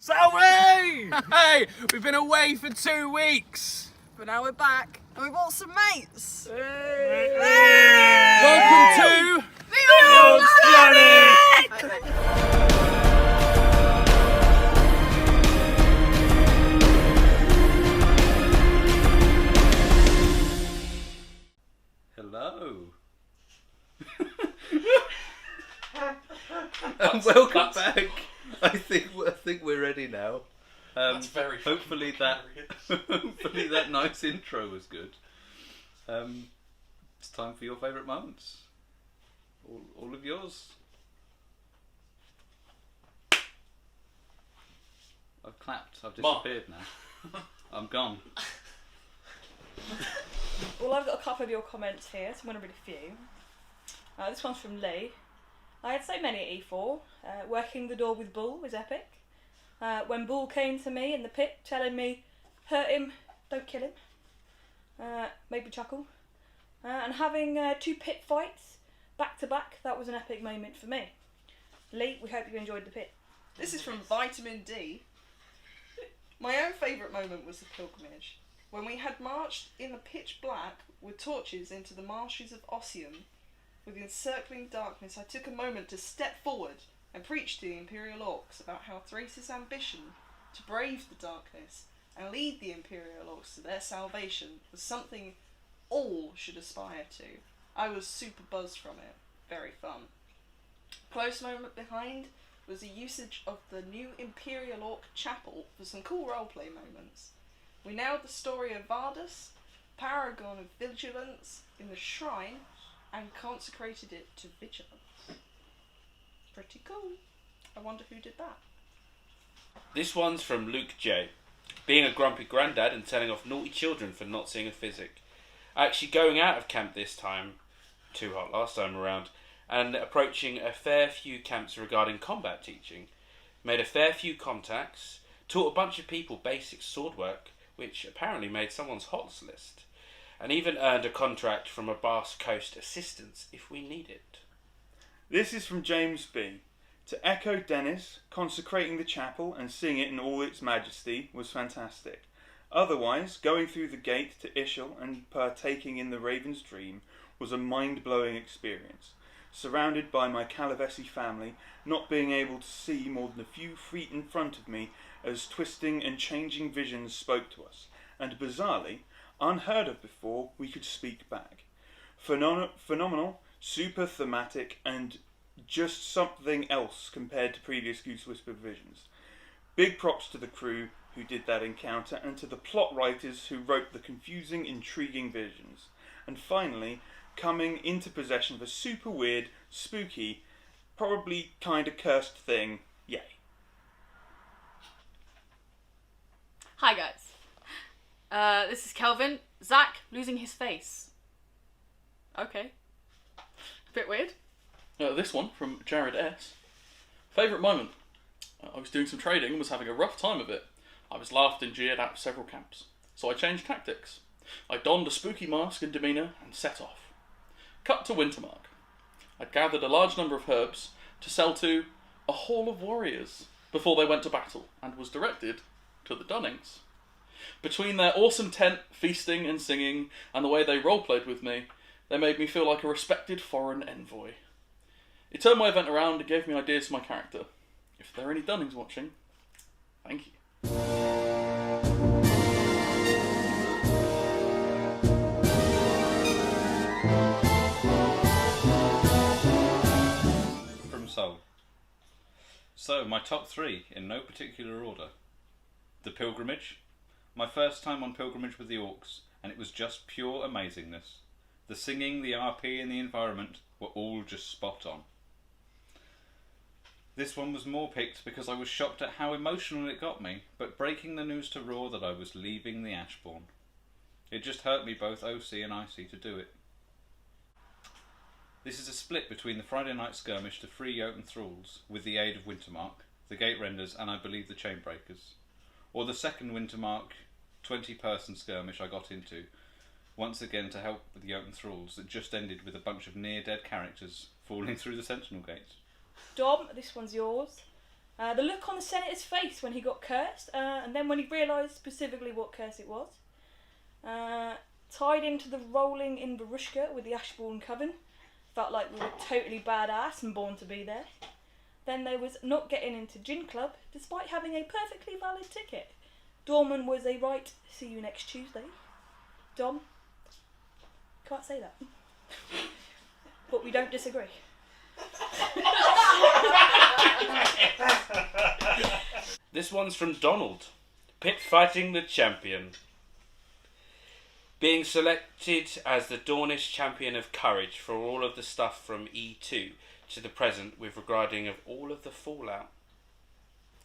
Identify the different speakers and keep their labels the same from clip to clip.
Speaker 1: Selby! Hey, we've been away for 2 weeks.
Speaker 2: But now we're back and we brought some mates.
Speaker 1: Hey. Welcome to
Speaker 2: The Old Planet!
Speaker 3: Hello. And welcome back. I think we're ready now.
Speaker 4: That's very
Speaker 3: hopefully that nice intro was good. It's time for your favourite moments. All of yours. I've clapped. I've disappeared now. I'm gone.
Speaker 5: Well, I've got a couple of your comments here, so I'm going to read a few. This one's from Lee. I had so many at E4. Working the door with Bull was epic. When Bull came to me in the pit telling me, hurt him, don't kill him, made me chuckle. And having 2 pit fights back to back, that was an epic moment for me. Lee, we hope you enjoyed the pit.
Speaker 2: This is from Vitamin D. My own favourite moment was the pilgrimage. When we had marched in the pitch black with torches into the marshes of Ossium, with the encircling darkness, I took a moment to step forward and preach to the Imperial Orcs about how Thrace's ambition to brave the darkness and lead the Imperial Orcs to their salvation was something all should aspire to. I was super buzzed from it. Very fun. Close moment behind was the usage of the new Imperial Orc Chapel for some cool roleplay moments. We nailed the story of Vardus, paragon of vigilance in the shrine, and consecrated it to vigilance. Pretty cool. I wonder who did that.
Speaker 6: This one's from Luke J. Being a grumpy granddad and telling off naughty children for not seeing a physic. Actually going out of camp this time, too hot last time around, and approaching a fair few camps regarding combat teaching. Made a fair few contacts, taught a bunch of people basic sword work, which apparently made someone's HOTS list. And even earned a contract from a Basque Coast assistance if we need it.
Speaker 7: This is from James B. To echo Dennis, consecrating the chapel and seeing it in all its majesty was fantastic. Otherwise, going through the gate to Ishal and partaking in the Raven's Dream was a mind-blowing experience. Surrounded by my Calavesi family, not being able to see more than a few feet in front of me as twisting and changing visions spoke to us, and bizarrely, unheard of before, we could speak back. Phenomenal, super thematic, and just something else compared to previous Goose Whisper visions. Big props to the crew who did that encounter and to the plot writers who wrote the confusing, intriguing visions. And finally, coming into possession of a super weird, spooky, probably kinda cursed thing. Yay.
Speaker 8: Hi guys, this is Kelvin. Zach losing his face. Okay. A bit weird.
Speaker 4: This one from Jared S. Favourite moment. I was doing some trading and was having a rough time of it. I was laughed and jeered out of several camps. So I changed tactics. I donned a spooky mask and demeanour and set off. Cut to Wintermark. I'd gathered a large number of herbs to sell to a hall of warriors before they went to battle and was directed to the Dunnings. Between their awesome tent, feasting and singing, and the way they roleplayed with me, they made me feel like a respected foreign envoy. It turned my event around and gave me ideas for my character. If there are any Dunnings watching, thank you.
Speaker 3: From Soul. So, my top 3, in no particular order. The Pilgrimage. My first time on Pilgrimage with the Orcs, and it was just pure amazingness. The singing, the RP and the environment were all just spot on. This one was more picked because I was shocked at how emotional it got me, but breaking the news to Raw that I was leaving the Ashbourne. It just hurt me both OC and IC to do it. This is a split between the Friday night skirmish to free Jotun thralls with the aid of Wintermark, the Gate Renders and I believe the Chainbreakers. Or the second Wintermark 20-person skirmish I got into, once again to help with the Jotun thralls that just ended with a bunch of near-dead characters falling through the Sentinel gates.
Speaker 5: Dom, this one's yours. The look on the senator's face when he got cursed, and then when he realised specifically what curse it was. Tied into the rolling in Barushka with the Ashbourne Coven. Felt like we were totally badass and born to be there. Then there was not getting into Gin Club, despite having a perfectly valid ticket. Dorman was a right, see you next Tuesday. Dom, can't say that. But we don't disagree.
Speaker 6: This one's from Donald. Pit fighting the champion. Being selected as the Dornish champion of courage for all of the stuff from E2 to the present with regarding of all of the fallout.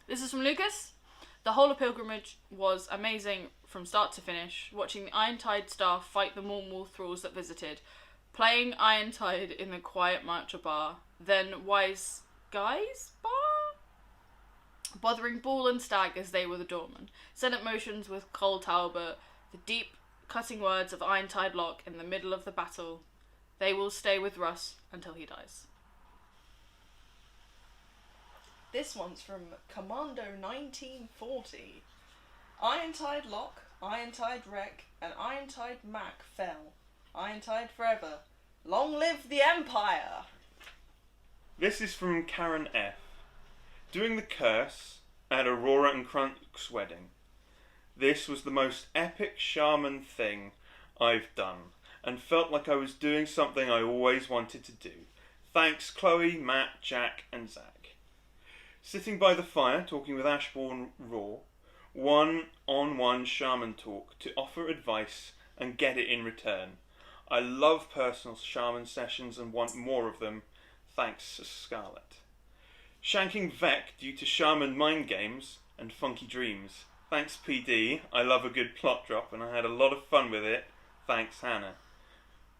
Speaker 8: This is from Lucas. The whole of Pilgrimage was amazing from start to finish. Watching the Irontide staff fight the Mornwall thralls that visited. Playing Irontide in the quiet Marcher bar. Then Wise Guys bar? Bothering Ball and Stag as they were the doormen. Senate motions with Cole Talbot. The deep cutting words of Irontide Lock in the middle of the battle. They will stay with Russ until he dies.
Speaker 2: This one's from Commando 1940. Irontide Lock, Irontide Wreck, and Irontide Mac fell. Irontide forever. Long live the Empire!
Speaker 7: This is from Karen F. Doing the curse at Aurora and Crunk's wedding. This was the most epic shaman thing I've done, and felt like I was doing something I always wanted to do. Thanks Chloe, Matt, Jack, and Zach. Sitting by the fire, talking with Ashbourne Raw, one-on-one shaman talk to offer advice and get it in return. I love personal shaman sessions and want more of them. Thanks, Scarlett. Shanking Vec due to shaman mind games and funky dreams. Thanks, PD. I love a good plot drop and I had a lot of fun with it. Thanks, Hannah.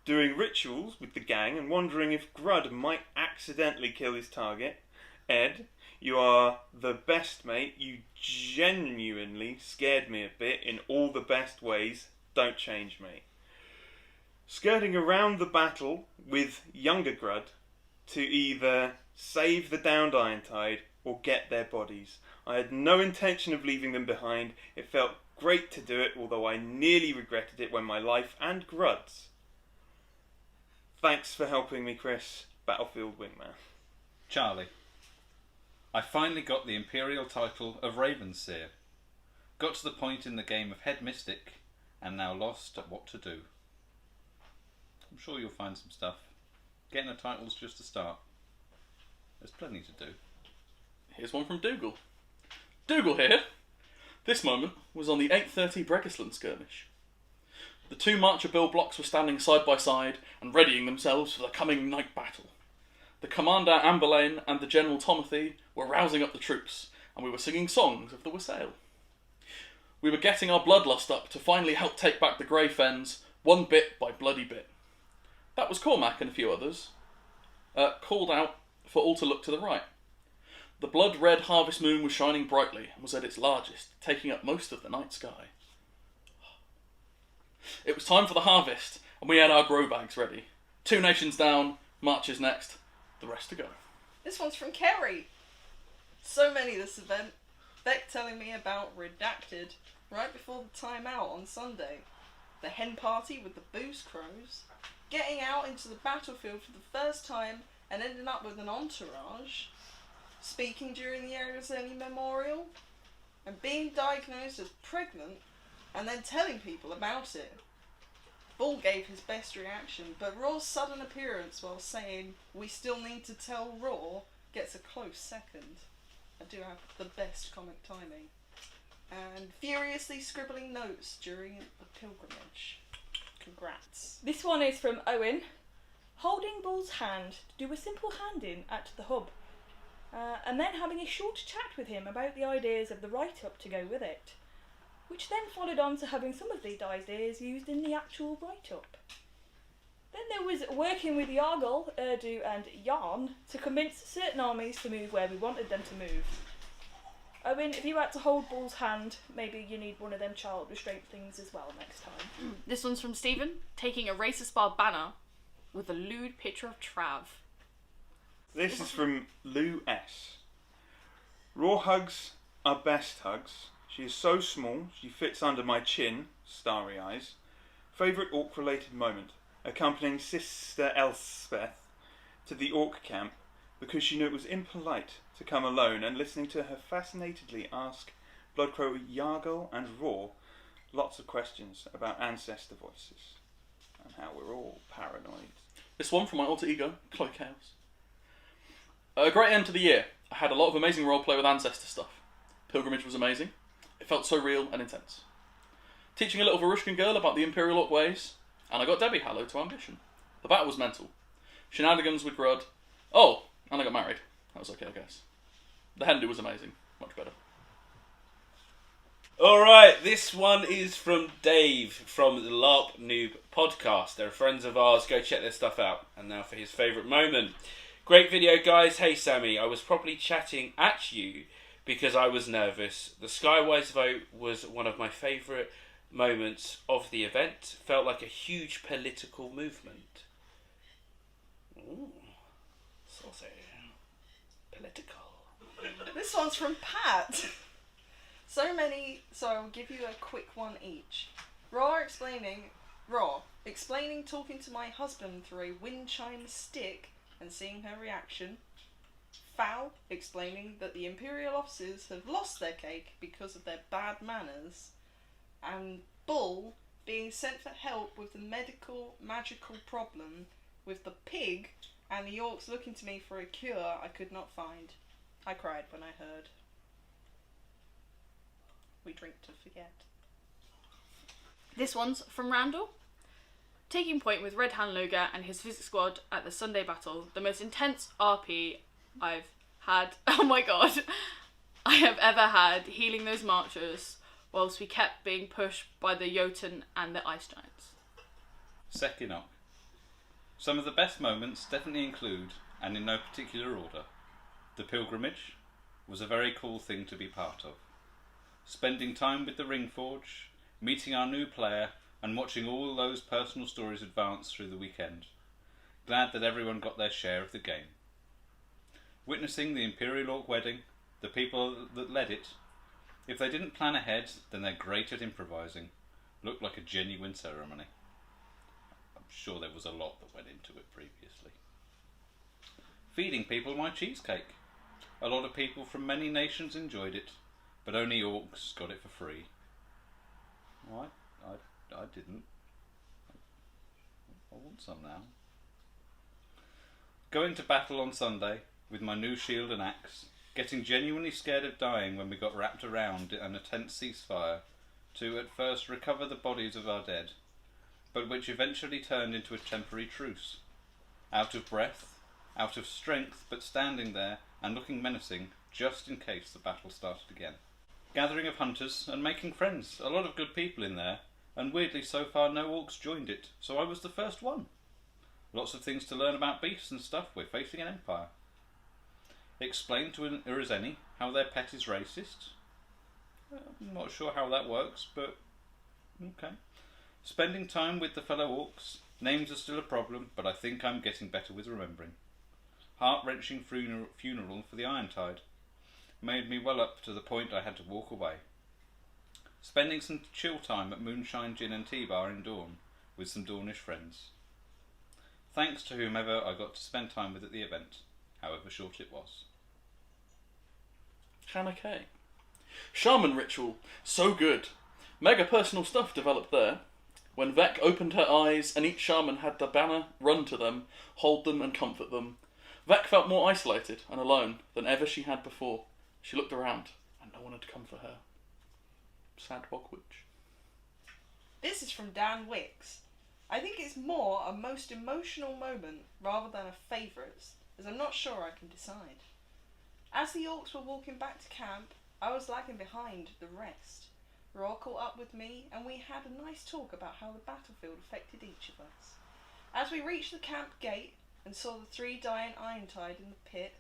Speaker 7: Doing rituals with the gang and wondering if Grud might accidentally kill his target. Ed, you are the best, mate. You genuinely scared me a bit in all the best ways. Don't change, mate. Skirting around the battle with younger Grud to either save the downed Irontide or get their bodies. I had no intention of leaving them behind. It felt great to do it, although I nearly regretted it when my life and Grud's. Thanks for helping me, Chris. Battlefield Wingman.
Speaker 3: Charlie. I finally got the Imperial title of Ravenseer. Got to the point in the game of Head Mystic and now lost at what to do. I'm sure you'll find some stuff. Getting a title's just a start. There's plenty to do.
Speaker 4: Here's one from Dougal. Dougal here. This moment was on the 8:30 Bregisland skirmish. The two Marcher Bill blocks were standing side by side and readying themselves for the coming night battle. The Commander Amberlane and the General Tomothy were rousing up the troops, and we were singing songs of the wassail. We were getting our bloodlust up to finally help take back the Grey Fens, one bit by bloody bit. That was Cormac and a few others, called out for all to look to the right. The blood-red harvest moon was shining brightly and was at its largest, taking up most of the night sky. It was time for the harvest, and we had our grow bags ready. 2 nations down, March is next, the rest to go.
Speaker 2: This one's from Kerry. So many this event. Beck telling me about Redacted right before the timeout on Sunday. The hen party with the booze crows. Getting out into the battlefield for the first time and ending up with an entourage. Speaking during the Arizona Memorial. And being diagnosed as pregnant and then telling people about it. Bull gave his best reaction, but Raw's sudden appearance while saying, "We still need to tell Raw," gets a close second. I do have the best comic timing. And furiously scribbling notes during the pilgrimage. Congrats.
Speaker 5: This one is from Owen. Holding Bull's hand to do a simple hand-in at the hub. And then having a short chat with him about the ideas of the write-up to go with it. Which then followed on to having some of these ideas used in the actual write-up. Then there was working with Yargol, Urdu and Yarn to convince certain armies to move where we wanted them to move. Owen, if you had to hold Bull's hand, maybe you need one of them child restraint things as well next time.
Speaker 8: This one's from Stephen, taking a racist bar banner with a lewd picture of Trav.
Speaker 7: This is from Lou S. Raw hugs are best hugs. She is so small, she fits under my chin, starry eyes. Favourite orc-related moment, accompanying Sister Elspeth to the orc camp because she knew it was impolite to come alone, and listening to her fascinatedly ask Bloodcrow Yargle and Raw lots of questions about ancestor voices and how we're all paranoid.
Speaker 4: This one from my alter ego, Chloe Chaos. A great end to the year. I had a lot of amazing roleplay with ancestor stuff. Pilgrimage was amazing. It felt so real and intense. Teaching a little Varushkan girl about the Imperial Orc ways, and I got Debbie hallowed to ambition. The battle was mental. Shenanigans with Grud. Oh, and I got married. That was okay, I guess. The Hendu was amazing. Much better.
Speaker 6: Alright, this one is from Dave from the LARP Noob podcast. They're friends of ours. Go check their stuff out. And now for his favourite moment. Great video, guys. Hey, Sammy. I was probably chatting at you because I was nervous. The Skywise vote was one of my favourite moments of the event. Felt like a huge political movement. Ooh, saucy. Political.
Speaker 2: This one's from Pat. So many, so I'll give you a quick one each. Raw explaining talking to my husband through a wind chime stick and seeing her reaction. Foul explaining that the Imperial officers have lost their cake because of their bad manners. And Bull being sent for help with the magical problem with the pig, and the orcs looking to me for a cure I could not find. I cried when I heard. We drink to forget.
Speaker 8: This one's from Randall. Taking point with Red Hand Luger and his physics squad at the Sunday battle, the most intense RP I've had, oh my god, I have ever had, healing those marchers whilst we kept being pushed by the Jotun and the Ice Giants.
Speaker 3: Sekinok. Some of the best moments definitely include, and in no particular order, the pilgrimage was a very cool thing to be part of. Spending time with the Ringforge, meeting our new player, and watching all those personal stories advance through the weekend. Glad that everyone got their share of the game. Witnessing the Imperial Orc wedding, the people that led it, if they didn't plan ahead, then they're great at improvising. Looked like a genuine ceremony. I'm sure there was a lot that went into it previously. Feeding people my cheesecake. A lot of people from many nations enjoyed it, but only orcs got it for free. Why? I didn't. I want some now. Going to battle on Sunday with my new shield and axe, getting genuinely scared of dying when we got wrapped around in a tense ceasefire to at first recover the bodies of our dead, but which eventually turned into a temporary truce. Out of breath, out of strength, but standing there and looking menacing just in case the battle started again. Gathering of hunters and making friends. A lot of good people in there, and weirdly so far no orcs joined it, so I was the first one. Lots of things to learn about beasts and stuff. We're facing an empire. Explain to an Urizeni how their pet is racist. I'm not sure how that works, but okay. Spending time with the fellow orcs. Names are still a problem, but I think I'm getting better with remembering. Heart-wrenching funeral for the Irontide. Made me well up to the point I had to walk away. Spending some chill time at Moonshine Gin and Tea Bar in Dawn with some Dornish friends. Thanks to whomever I got to spend time with at the event, however short it was.
Speaker 4: Hannah K. Shaman ritual. So good. Mega personal stuff developed there. When Vec opened her eyes and each shaman had the banner run to them, hold them and comfort them, Vec felt more isolated and alone than ever she had before. She looked around and no one had come for her. Sad Bogwitch.
Speaker 2: This is from Dan Wicks. I think it's more a most emotional moment rather than a favourites, as I'm not sure I can decide. As the orcs were walking back to camp, I was lagging behind the rest. Raw caught up with me and we had a nice talk about how the battlefield affected each of us. As we reached the camp gate and saw the 3 dying Irontide in the pit,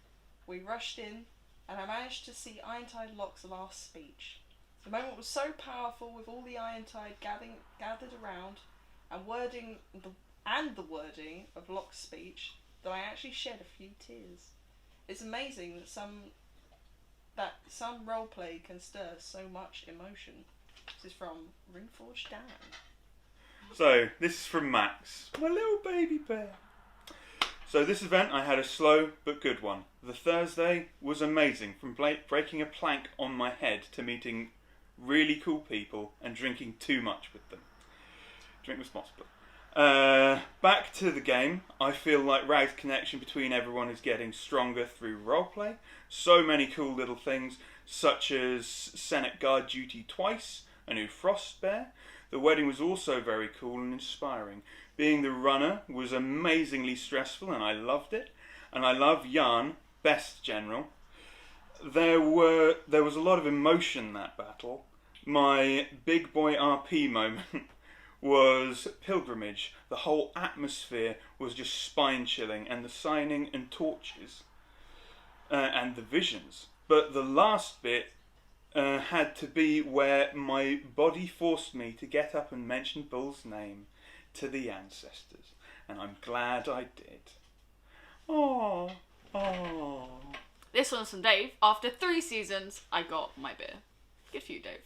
Speaker 2: we rushed in and I managed to see Irontide Locke's last speech. The moment was so powerful with all the Irontide gathered around and the wording of Locke's speech that I actually shed a few tears. It's amazing that that some roleplay can stir so much emotion. This is from Ringforge Dan.
Speaker 7: So, this is from Max, my little baby bear. So this event I had a slow but good one. The Thursday was amazing, from breaking a plank on my head to meeting really cool people and drinking too much with them. Drink responsibly. Back to the game, I feel like Rag's connection between everyone is getting stronger through roleplay. So many cool little things, such as Senate Guard duty twice, a new Frost Bear. The wedding was also very cool and inspiring. Being the runner was amazingly stressful and I loved it. And I love Jan, best general. There was a lot of emotion that battle. My big boy RP moment was Pilgrimage. The whole atmosphere was just spine-chilling, and the signing and torches and the visions. But the last bit had to be where my body forced me to get up and mention Bull's name to the ancestors, and I'm glad I did. Oh.
Speaker 8: This one's from Dave. After 3 seasons, I got my beer. Good for you, Dave.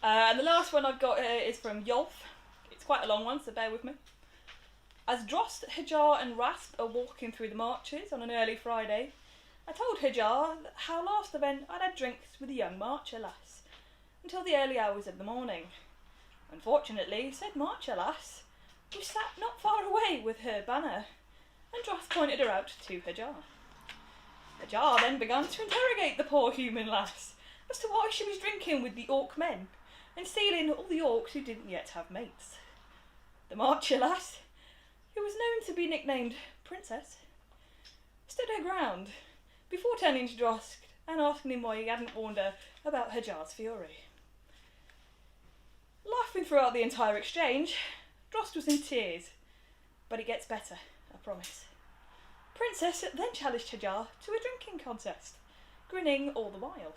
Speaker 5: And the last one I've got is from Yolf. It's quite a long one, so bear with me. As Drost, Hajar and Rasp are walking through the marches on an early Friday, I told Hajar how last event I'd had drinks with a young marcher lass until the early hours of the morning. Unfortunately, said marcher lass was sat not far away with her banner, and Drost pointed her out to Hajar. Hajar then began to interrogate the poor human lass as to why she was drinking with the orc men and stealing all the orcs who didn't yet have mates. The marcher lass, who was known to be nicknamed Princess, stood her ground before turning to Drost and asking him why he hadn't warned her about Hajar's fury. Laughing throughout the entire exchange, Drost was in tears, but it gets better, I promise. Princess then challenged Hajar to a drinking contest, grinning all the while.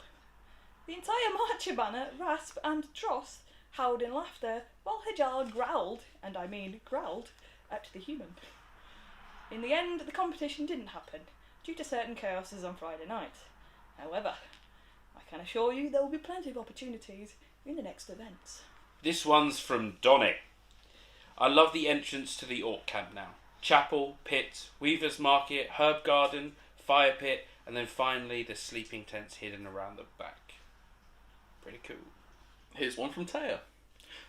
Speaker 5: The entire marcher banner, Rasp and Drost howled in laughter while Hajar growled, and I mean growled, at the human. In the end, the competition didn't happen, due to certain chaoses on Friday night. However, I can assure you there will be plenty of opportunities in the next events.
Speaker 6: This one's from Donny. I love the entrance to the Orc camp now. Chapel, pit, Weaver's Market, herb garden, fire pit, and then finally the sleeping tents hidden around the back. Pretty cool.
Speaker 4: Here's one from Taya.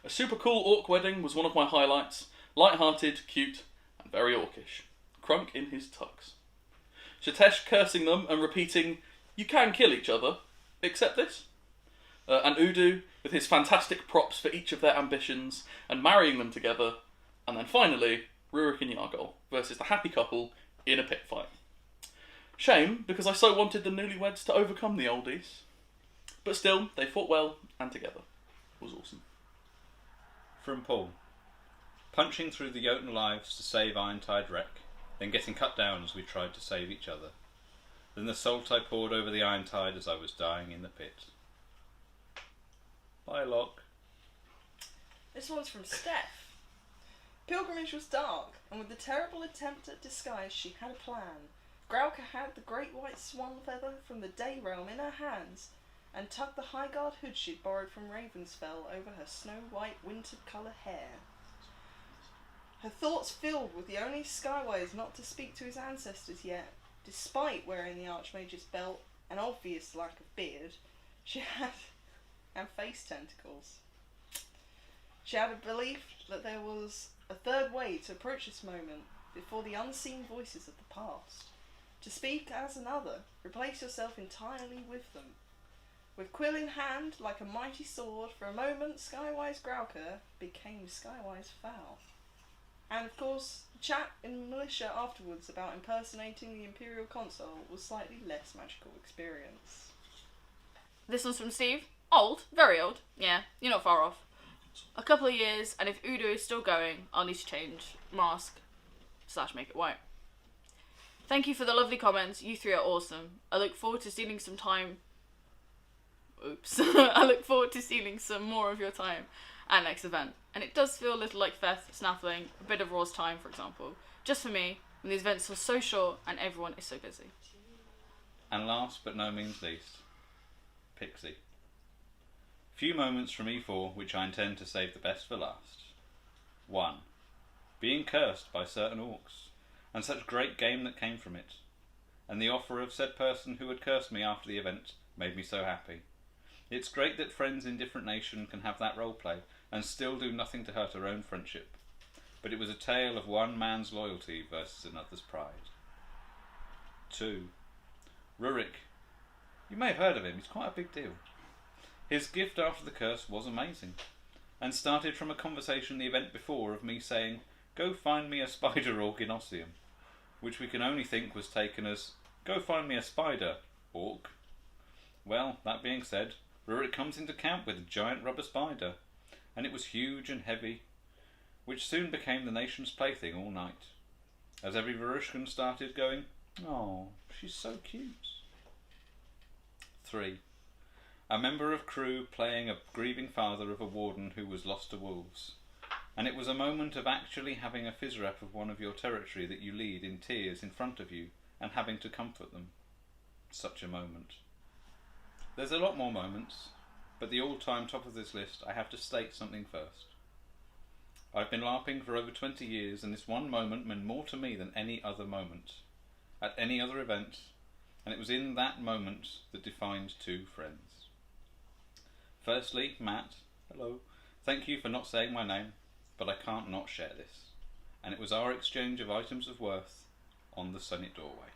Speaker 4: A super cool orc wedding was one of my highlights. Light-hearted, cute, and very orcish. Crunk in his tux. Shatesh cursing them and repeating, "You can kill each other, except this." And Udu with his fantastic props for each of their ambitions and marrying them together. And then finally, Rurik and Yargol versus the happy couple in a pit fight. Shame, because I so wanted the newlyweds to overcome the oldies. But still, they fought well and together. It was awesome.
Speaker 3: From Paul. Punching through the Jotun lives to save Ironside Wreck, then getting cut down as we tried to save each other. Then the salt I poured over the Ironside as I was dying in the pit. Bye, Locke.
Speaker 2: This one's from Steph. Pilgrimage was dark, and with the terrible attempt at disguise, she had a plan. Grauka had the great white swan feather from the Day Realm in her hands, and tucked the high guard hood she'd borrowed from Ravensfell over her snow-white winter-colour hair. Her thoughts filled with the only Skywise not to speak to his ancestors yet. Despite wearing the Archmage's belt, an obvious lack of beard, and face tentacles. She had a belief that there was a third way to approach this moment before the unseen voices of the past. To speak as another, replace yourself entirely with them. With quill in hand, like a mighty sword, for a moment Skywise Grauka became Skywise Foul. And of course, the chat in Militia afterwards about impersonating the Imperial Console was slightly less magical experience.
Speaker 8: This one's from Steve. Old, very old. Yeah, you're not far off. A couple of years, and if Udo is still going, I'll need to change mask / make it white. Thank you for the lovely comments. You three are awesome. I look forward to stealing some time. Oops. I look forward to stealing some more of your time at next event. And it does feel a little like Feth, Snaffling, a bit of Raw's time, for example. Just for me, when these events are so short and everyone is so busy.
Speaker 3: And last but no means least, Pixie. Few moments from E4 which I intend to save the best for last. 1. Being cursed by certain orcs, and such great game that came from it, and the offer of said person who had cursed me after the event made me so happy. It's great that friends in different nations can have that role play and still do nothing to hurt our own friendship, but it was a tale of one man's loyalty versus another's pride. 2. Rurik. You may have heard of him, he's quite a big deal. His gift after the curse was amazing, and started from a conversation the event before of me saying, "Go find me a spider orc in Ossium," which we can only think was taken as, "Go find me a spider, orc." Well, that being said, Rurik comes into camp with a giant rubber spider, and it was huge and heavy, which soon became the nation's plaything all night, as every Varushkan started going, "Oh, she's so cute." 3. A member of crew playing a grieving father of a warden who was lost to wolves, and it was a moment of actually having a physrep of one of your territory that you lead in tears in front of you and having to comfort them. Such a moment. There's a lot more moments, but the all-time top of this list, I have to state something first. I've been LARPing for over 20 years, and this one moment meant more to me than any other moment, at any other event, and it was in that moment that defined two friends. Firstly, Matt, hello, thank you for not saying my name, but I can't not share this, and it was our exchange of items of worth on the Senate doorway.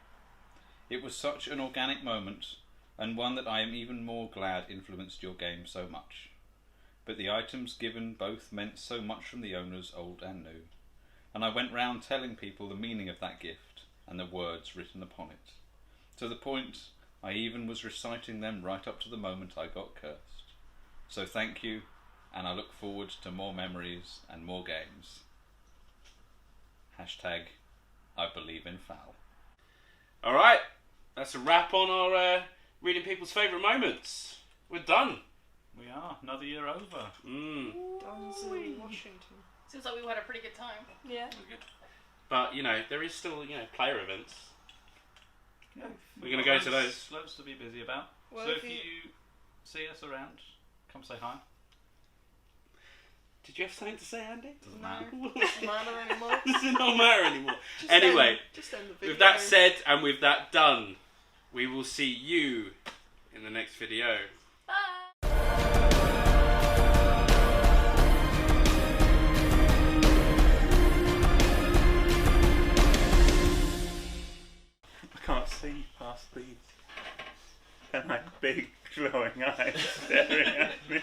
Speaker 3: It was such an organic moment, and one that I am even more glad influenced your game so much. But the items given both meant so much from the owners, old and new, and I went round telling people the meaning of that gift and the words written upon it, to the point I even was reciting them right up to the moment I got cursed. So thank you, and I look forward to more memories and more games. Hashtag I believe in foul.
Speaker 6: Alright, that's a wrap on our reading people's favourite moments. We're done.
Speaker 3: We are, another year over.
Speaker 2: Denzel Washington.
Speaker 8: Seems like we had a pretty good time.
Speaker 5: Yeah.
Speaker 6: But, you know, there is still, player events.
Speaker 3: Yeah,
Speaker 6: We're going to go to those.
Speaker 3: Loads to be busy about.
Speaker 2: Well,
Speaker 3: so
Speaker 2: if
Speaker 3: if you see us around, come say hi.
Speaker 6: Did you have something to say, Andy?
Speaker 3: Doesn't matter.
Speaker 2: Doesn't matter anymore.
Speaker 6: Does it not matter anymore?
Speaker 2: Just
Speaker 6: Anyway,
Speaker 2: just end the video.
Speaker 6: with that said and with that done, we will see you in the next video.
Speaker 8: Bye!
Speaker 7: I can't see past these. And like big glowing eyes staring at me.